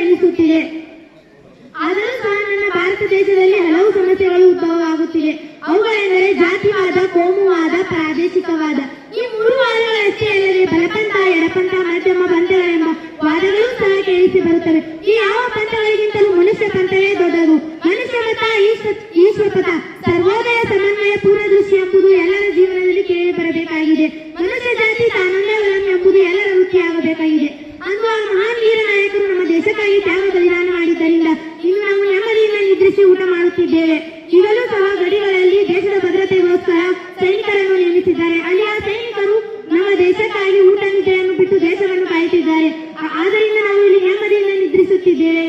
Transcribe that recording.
ಎನಿಸುತ್ತಿದೆ. ಆದರೂ ಸಹ ನನ್ನ ಭಾರತ ದೇಶದಲ್ಲಿ ಹಲವು ಸಮಸ್ಯೆಗಳು ಉದ್ಭವವಾಗುತ್ತಿವೆ. ಅವುಗಳೆಂದರೆ ಜಾತಿವಾದ, ಕೋಮುವಾದ, ಪ್ರಾದೇಶಿಕವಾದ. ಈ ಮೂರು ವಾದಗಳಷ್ಟೇ ಅಲ್ಲದೆ ಬಲಪಂಥ, ಎಡಪಂಥ, ಮಧ್ಯಮ ಪಂಥಗಳೆಂಬ ವಾದಗಳು ಸಹ ಕೇಳಿಸಿ ಬರುತ್ತವೆ. ಈ ಯಾವ ಪಂಥಗಳಿಗಿಂತಲೂ ಮನುಷ್ಯ ಪಂಥವೇ ದೊಡ್ಡದು. ಮನುಷ್ಯ ಮತ, ಈಶ್ವರಪಥ, ಸರ್ವೋದಯ, ಸಮನ್ವಯ, ಪೂರ್ಣದೃಷ್ಟಿ ಎಂಬುದು ಎಲ್ಲರ ಜೀವನದಲ್ಲಿ ಕೇಳಿ ಬರಬೇಕಾಗಿದೆ. ಮನುಷ್ಯ ಜಾತಿ ತಾನೊಂದೇವಲಂ ಎಂಬುದು ಎಲ್ಲರ ವೃತ್ತಿಯಾಗಬೇಕಾಗಿದೆ. ಅಂದು ಆ ಮಹಾನ್ ವೀರ ನಾಯಕರು ನಮ್ಮ ದೇಶಕ್ಕಾಗಿ ತ್ಯಾಗ ಬಲಿದಾನ ಮಾಡಿದ್ದರಿಂದ ಇನ್ನು ನಾವು ನೆಮ್ಮದಿಯಿಂದ ನಿದ್ರಿಸಿ ಊಟ ಮಾಡುತ್ತಿದ್ದೇವೆ. ಈಗಲೂ ಸಹ ಗಡಿಗಳಲ್ಲಿ ದೇಶದ ಭದ್ರತೆಗೋಸ್ಕರ ಸೈನಿಕರನ್ನು ನೇಮಿಸಿದ್ದಾರೆ. ಅಲ್ಲಿ ಆ ಸೈನಿಕರು ನಮ್ಮ ದೇಶಕ್ಕಾಗಿ ಊಟ ನಿದ್ರೆಯನ್ನು ಬಿಟ್ಟು ದೇಶವನ್ನು ಕಾಯುತ್ತಿದ್ದಾರೆ. ಆದ್ದರಿಂದ ನಾವು ಇಲ್ಲಿ ನೆಮ್ಮದಿಯಿಂದ ನಿದ್ರಿಸುತ್ತಿದ್ದೇವೆ